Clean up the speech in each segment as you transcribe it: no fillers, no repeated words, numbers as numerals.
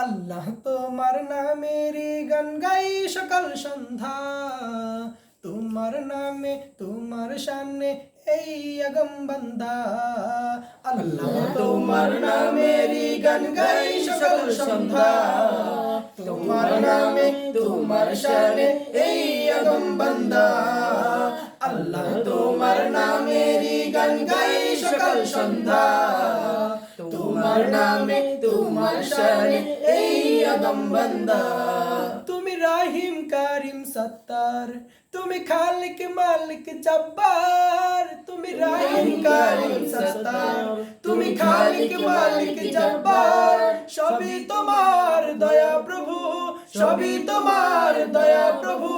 আল্লাহ তোমার নামেরই গান গাই সকাল সন্ধ্যা, তোমার নামে তোমার শানে এই আগম বান্দা। আল্লাহ তোমার নামেরই গান গাই সকাল সন্ধ্যা, তোমার নামে তোমার শানে এই আগম বান্দা। আল্লাহ তোমার নামেরই গান গাই সকাল সন্ধ্যা, তোমার নামে তোমার শানে এই আগম বান্দা। তুমি রাহিম কারিম সত্তার, তুমি খালিক মালিক জব্বার। তুমি রাহিম কারিম সত্তার, তুমি খালিক মালিক জব্বার। সবই তোমার দয়া প্রভু, সবই তোমার দয়া প্রভু,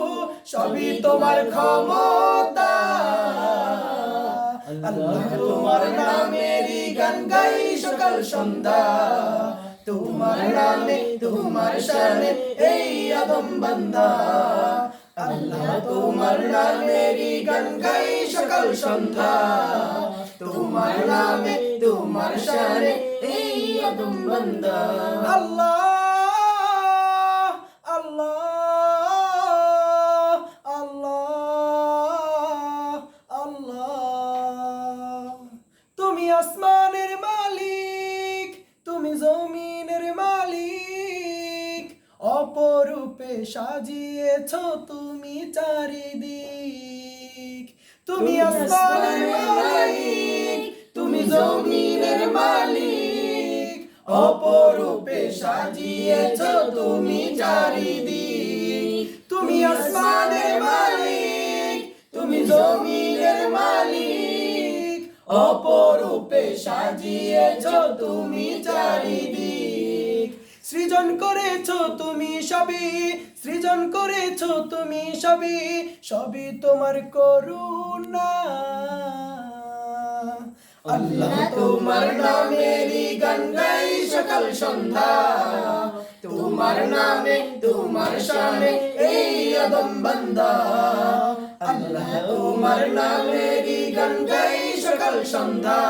সবই তোমার ক্ষমতা। আল্লাহ তোমার নামেরই গান গাই সকাল সন্ধ্যা, তোমার নামে তোমার শানে এই আগম বান্দা। আল্লাহ তোমার নামেরই গান গাই সকাল সন্ধ্যা, তোমার নামে তোমার শানে এই আগম বান্দা। আল্লাহ আল্লাহ আল্লাহ আল্লাহ। তুমি আসমানের মালিক, তুমি জমিনের মালিক, অপরূপে সাজিয়েছ তুমি চারিদিক। তুমি আসমানের মালিক, তুমি জমিনের মালিক, অপরূপে সাজিয়েছ তুমি চারিদিক। তুমি আসমানের মালিক, তুমি জমিনের মালিক, অপরূপে সাজিয়েছ তুমি চারিদিক। সৃজন করেছো তুমি সবই, সৃজন করেছো তুমি সবই, সবই তোমার করুণা। আল্লাহ তোমার নামেরই গান গাই সকাল সন্ধ্যা, তোমার নামে তোমার শানে এই আগম বান্দা। আল্লাহ তোমার নামেরই গান গাই সকাল সন্ধ্যা,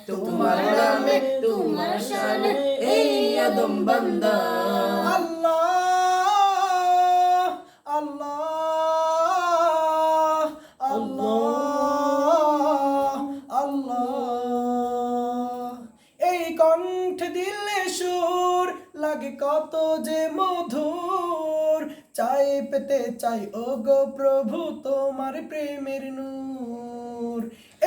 তোমার নামে তোমার শানে এই আগম বান্দা। আল্লাহ আল্লাহ আল্লাহ আল্লাহ। এই কণ্ঠ দিলে সুর লাগে কত যে মধুর, চাই পেতে চাই ও গো প্রভু তোমার প্রেমের নূর।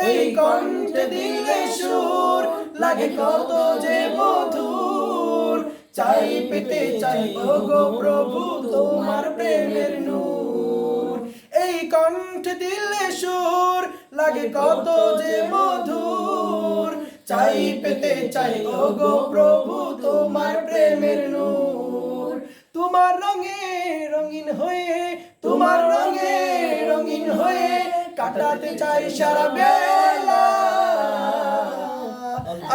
এই কণ্ঠ দিলে সুর লাগে কত যে মধুর, চাই পেতে চাই ও গো প্রভু তোমার প্রেমের নূর। এই কণ্ঠ দিলে সুর লাগে কত যে মধুর, চাই পেতে চাই ও গো প্রভু তোমার প্রেমের নূর। তোমার রঙে রঙিন হয়ে, তোমার রঙে রঙিন হয়ে কাটাতে চাই সারা বেলা।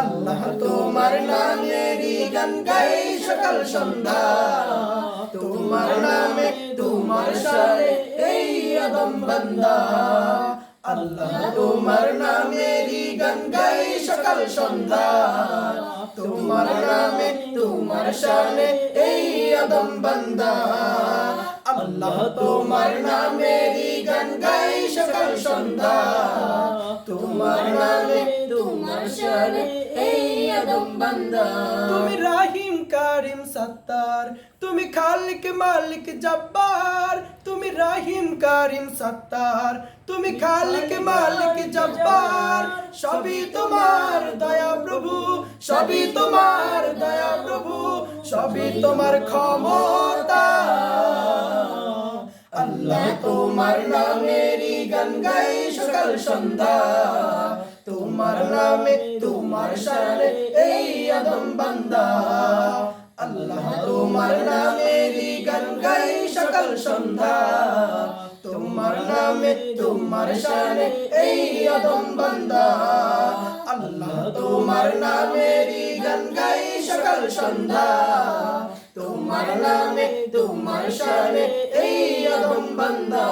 আল্লাহ তোমার নামেরই গান গাই সকাল সন্ধ্যা, তোমার নামে তোমার শানে এই আগম বান্দা। আল্লাহ তোমার নামেরই গান গাই সকাল সন্ধ্যা, তোমার নামে তোমার শানে এই আগম বান্দা। আল্লাহ তোমার নামেরই গান গাই সকাল সন্ধ্যা, তোমার নামে তোমার শানে এই আগম বান্দা। তুমি রাহিম কারিম সত্তার, তুমি খালিক মালিক জব্বার। তুমি রাহিম কারিম সত্তার, তুমি খালিক মালিক জব্বার। সবই তোমার দয়া প্রভু, সবই তোমার দয়া প্রভু, সবই তোমার ক্ষমতা। আল্লাহ তোমার নামেরই গান গাই সকাল সন্ধ্যা, তোমার নামে তোমার শানে এই আগম বান্দা। আল্লাহ তোমার নামেরই গান গাই সকাল সন্ধ্যা, তোমার নামে তোমার শানে এই আগম বান্দা। আল্লাহ তোমার নামেরই গান গাই সকাল সন্ধ্যা, তোমার নামে তোমার শানে এই আগম বান্দা।